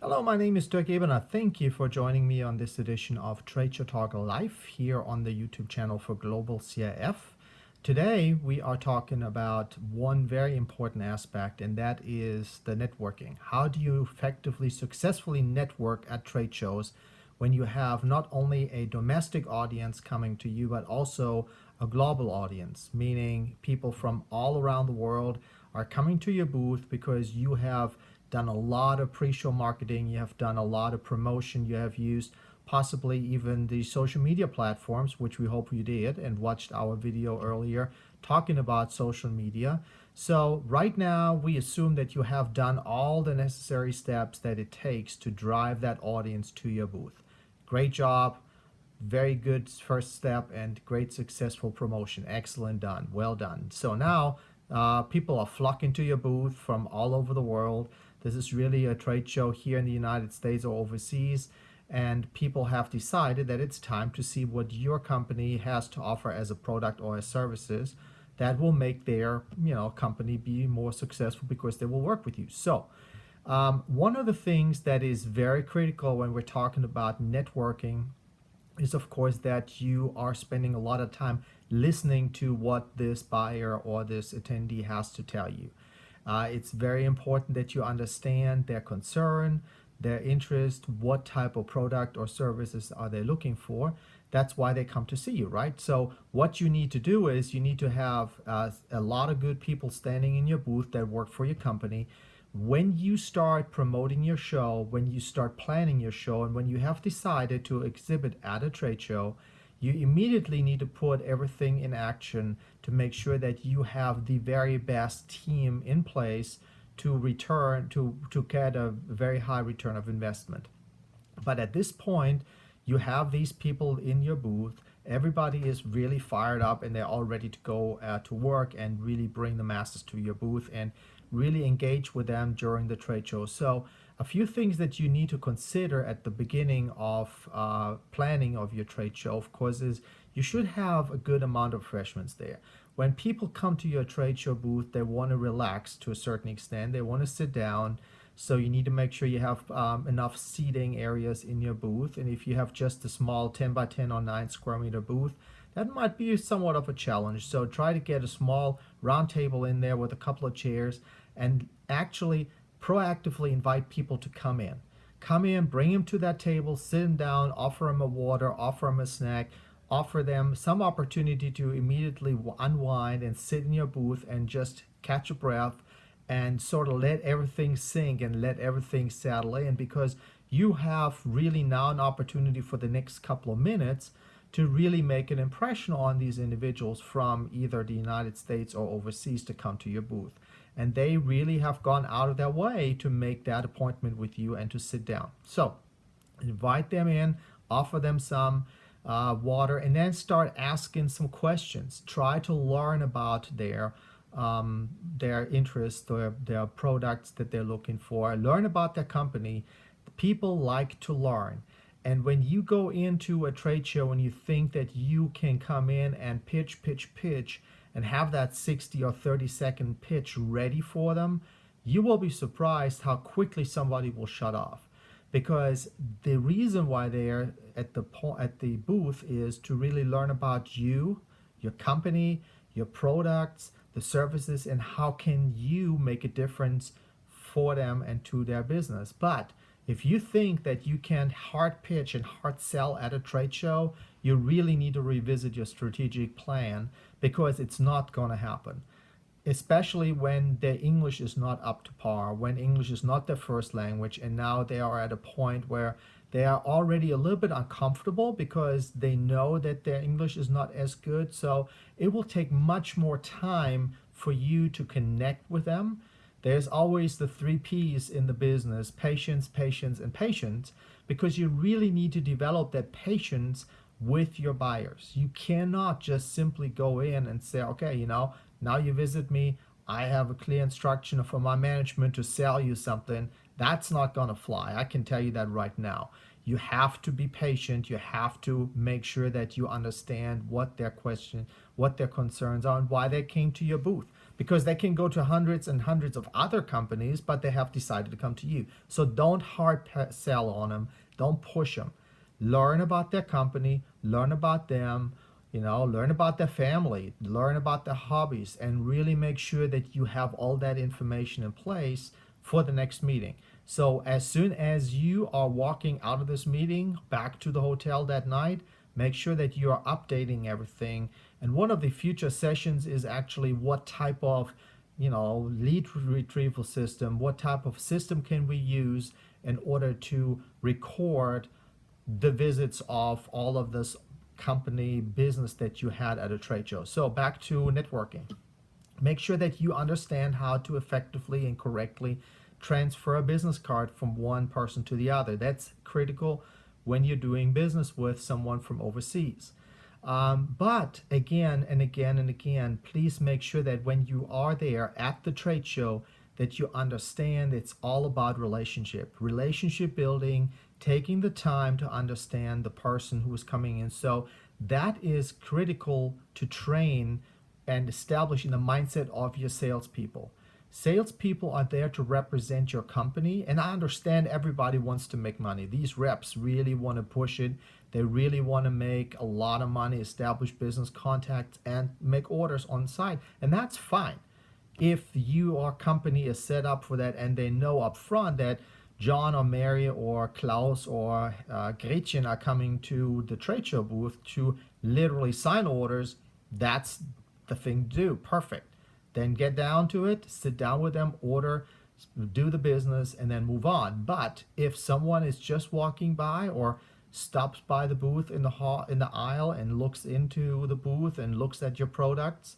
Hello, my name is Dirk Ebener. Thank you for joining me on this edition of Trade Show Talk Live here on the YouTube channel for Global CIF. Today, we are talking about one very important aspect, and that is the networking. How do you effectively, successfully network at trade shows when you have not only a domestic audience coming to you, but also a global audience, meaning people from all around the world are coming to your booth because you have done a lot of pre-show marketing, you have done a lot of promotion, you have used possibly even the social media platforms, which we hope you did and watched our video earlier talking about social media. So right now we assume that you have done all the necessary steps that it takes to drive that audience to your booth. Great job, very good first step, and great successful promotion. Excellent done, well done. So now people are flocking to your booth from all over the world. This is really a trade show here in the United States or overseas, and people have decided that it's time to see what your company has to offer as a product or as services that will make their company be more successful because they will work with you. So one of the things that is very critical when we're talking about networking is, of course, that you are spending a lot of time listening to what this buyer or this attendee has to tell you. It's very important that you understand their concern, their interest, what type of product or services are they looking for. That's why they come to see you, right? So what you need to do is you need to have a lot of good people standing in your booth that work for your company. When you start promoting your show, when you start planning your show, and when you have decided to exhibit at a trade show, you immediately need to put everything in action to make sure that you have the very best team in place to get a very high return of investment. But at this point, you have these people in your booth. Everybody is really fired up and they're all ready to go to work and really bring the masses to your booth and really engage with them during the trade show. So a few things that you need to consider at the beginning of planning of your trade show, of course, is you should have a good amount of refreshments there. When people come to your trade show booth, they want to relax to a certain extent. They want to sit down. So you need to make sure you have enough seating areas in your booth. And if you have just a small 10 by 10 or 9 square meter booth, that might be somewhat of a challenge. So try to get a small round table in there with a couple of chairs and actually proactively invite people to come in. Come in, bring them to that table, sit them down, offer them a water, offer them a snack, offer them some opportunity to immediately unwind and sit in your booth and just catch a breath and sort of let everything sink and let everything settle in, because you have really now an opportunity for the next couple of minutes to really make an impression on these individuals from either the United States or overseas to come to your booth. And they really have gone out of their way to make that appointment with you and to sit down. So invite them in, offer them some water, and then start asking some questions. Try to learn about their interests, their products that they're looking for. Learn about their company. People like to learn. And when you go into a trade show and you think that you can come in and pitch, and have that 60 or 30-second pitch ready for them, you will be surprised how quickly somebody will shut off. Because the reason why they're at the booth is to really learn about you, your company, your products, the services, and how can you make a difference for them and to their business. But if you think that you can hard pitch and hard sell at a trade show, you really need to revisit your strategic plan, because it's not going to happen. Especially when their English is not up to par, when English is not their first language, and now they are at a point where they are already a little bit uncomfortable because they know that their English is not as good. So it will take much more time for you to connect with them. There's always the 3 P's in the business: patience, patience, and patience, because you really need to develop that patience with your buyers. You cannot just simply go in and say, okay, now you visit me, I have a clear instruction for my management to sell you something. That's not going to fly. I can tell you that right now. You have to be patient. You have to make sure that you understand what their concerns are, and why they came to your booth. because they can go to hundreds and hundreds of other companies, but they have decided to come to you. So don't hard sell on them. Don't push them. Learn about their company, learn about them, learn about their family, learn about their hobbies, and really make sure that you have all that information in place for the next meeting. So as soon as you are walking out of this meeting back to the hotel that night, make sure that you are updating everything. And one of the future sessions is actually what type of lead retrieval system, what type of system can we use in order to record the visits of all of this company business that you had at a trade show. So back to networking. Make sure that you understand how to effectively and correctly transfer a business card from one person to the other. That's critical when you're doing business with someone from overseas. But again and again and again, please make sure that when you are there at the trade show, that you understand it's all about relationship building, taking the time to understand the person who is coming in. So that is critical to train and establish in the mindset of your salespeople. Salespeople are there to represent your company, and I understand everybody wants to make money. These reps really want to push it. They really want to make a lot of money, establish business contacts, and make orders on site, and that's fine. If your company is set up for that and they know up front that John or Mary or Klaus or Gretchen are coming to the trade show booth to literally sign orders, that's the thing to do. Perfect. Then get down to it, sit down with them, order, do the business, and then move on. But if someone is just walking by or stops by the booth in the aisle and looks into the booth and looks at your products,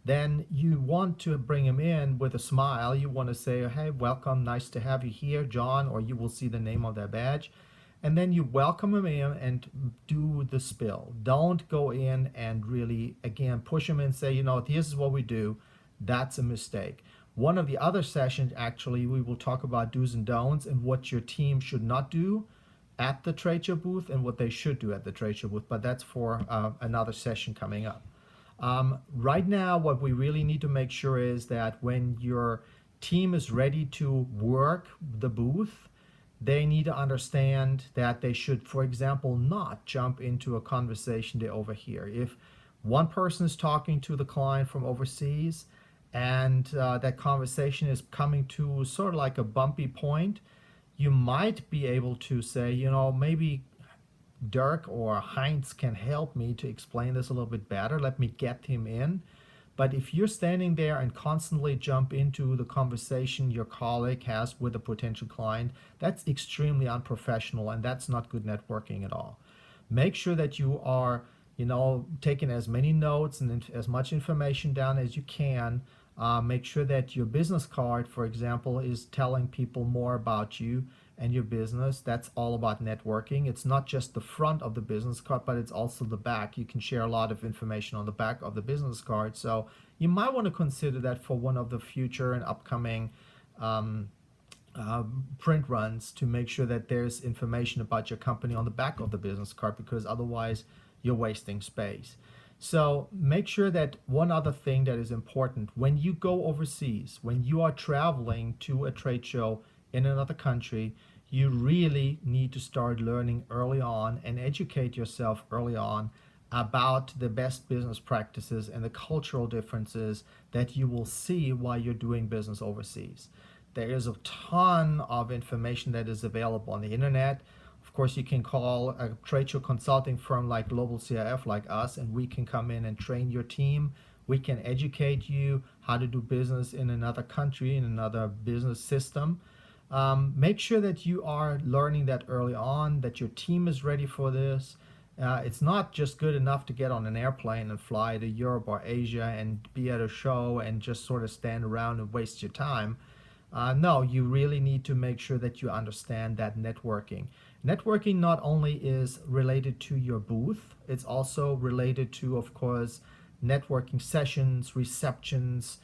then you want to bring them in with a smile. You want to say, hey, welcome, nice to have you here, John, or you will see the name of their badge. And then you welcome them in and do the spill. Don't go in and really, again, push them and say, this is what we do. That's a mistake. One of the other sessions, actually, we will talk about do's and don'ts and what your team should not do at the trade show booth and what they should do at the trade show booth, but that's for another session coming up. Right now, what we really need to make sure is that when your team is ready to work the booth, they need to understand that they should, for example, not jump into a conversation they overhear. If one person is talking to the client from overseas and that conversation is coming to sort of like a bumpy point, you might be able to say, maybe Dirk or Heinz can help me to explain this a little bit better. Let me get him in. But if you're standing there and constantly jump into the conversation your colleague has with a potential client, that's extremely unprofessional and that's not good networking at all. Make sure that you are, taking as many notes and as much information down as you can. Make sure that your business card, for example, is telling people more about you and your business. That's all about networking. It's not just the front of the business card, but it's also the back. You can share a lot of information on the back of the business card. So you might want to consider that for one of the future and upcoming print runs, to make sure that there's information about your company on the back of the business card, because otherwise you're wasting space. So make sure that one other thing that is important, when you go overseas, when you are traveling to a trade show in another country, you really need to start learning early on and educate yourself early on about the best business practices and the cultural differences that you will see while you're doing business overseas. There is a ton of information that is available on the internet. Of course, you can call a trade show consulting firm like Global CIF, like us, and we can come in and train your team. We can educate you how to do business in another country, in another business system. Make sure that you are learning that early on, that your team is ready for this. It's not just good enough to get on an airplane and fly to Europe or Asia and be at a show and just sort of stand around and waste your time. No, you really need to make sure that you understand that networking. Networking not only is related to your booth, it's also related to, of course, networking sessions, receptions,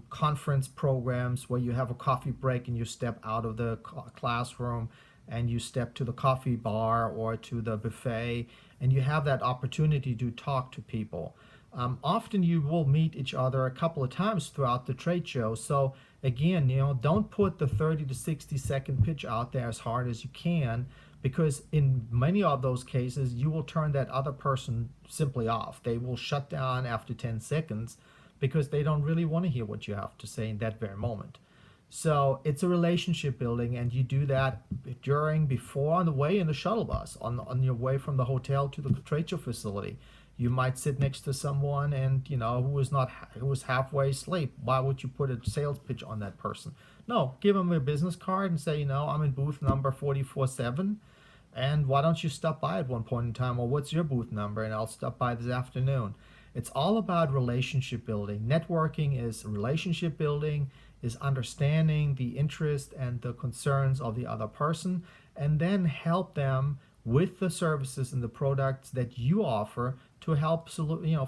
conference programs where you have a coffee break and you step out of the classroom and you step to the coffee bar or to the buffet and you have that opportunity to talk to people. Often you will meet each other a couple of times throughout the trade show. So again, don't put the 30 to 60-second pitch out there as hard as you can, because in many of those cases, you will turn that other person simply off. They will shut down after 10 seconds because they don't really want to hear what you have to say in that very moment. So it's a relationship building, and you do that during, before, on the way in the shuttle bus, on your way from the hotel to the trade show facility. You might sit next to someone and who was halfway asleep. Why would you put a sales pitch on that person? No, give them a business card and say, I'm in booth number 44-7, and why don't you stop by at one point in time, or what's your booth number, and I'll stop by this afternoon. It's all about relationship building. Networking is relationship building, is understanding the interest and the concerns of the other person, and then help them with the services and the products that you offer to help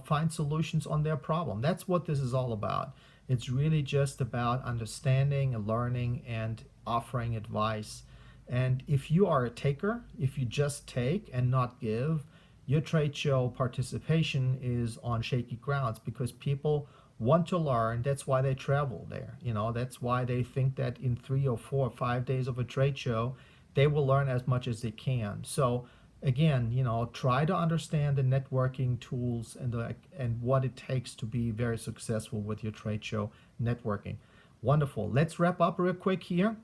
find solutions on their problem. That's what this is all about. It's really just about understanding and learning and offering advice. And if you are a taker, if you just take and not give, your trade show participation is on shaky grounds, because people want to learn. That's why they travel there. That's why they think that in 3 or 4 or 5 days of a trade show, they will learn as much as they can. So again, try to understand the networking tools and what it takes to be very successful with your trade show networking. Wonderful. Let's wrap up real quick here.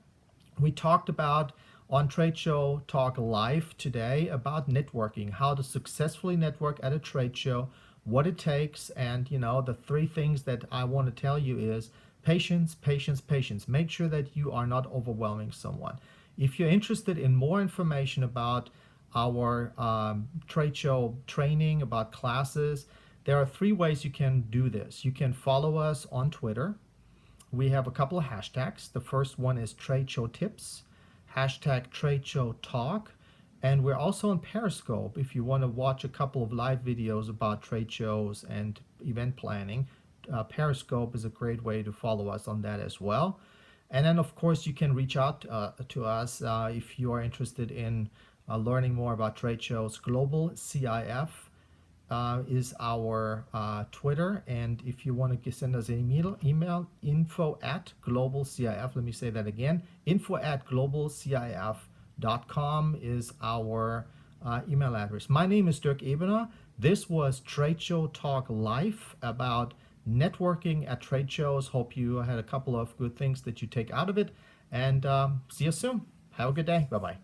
We talked about on Trade Show Talk Live today about networking, how to successfully network at a trade show, what it takes, and the 3 things that I want to tell you is patience, patience, patience. Make sure that you are not overwhelming someone. If you're interested in more information about our trade show training, about classes, there are 3 ways you can do this. You can follow us on Twitter. We have a couple of hashtags. The first one is Trade Show Tips, hashtag Trade Show Talk, and we're also on Periscope. If you want to watch a couple of live videos about trade shows and event planning, Periscope is a great way to follow us on that as well. And then, of course, you can reach out to us if you are interested in learning more about trade shows. Global CIF is our Twitter, and if you want to send us an email, info@globalcif. Let me say that again. info@globalcif.com is our email address. My name is Dirk Ebener. This was Trade Show Talk Live about networking at trade shows. Hope you had a couple of good things that you take out of it, and see you soon. Have a good day. Bye-bye.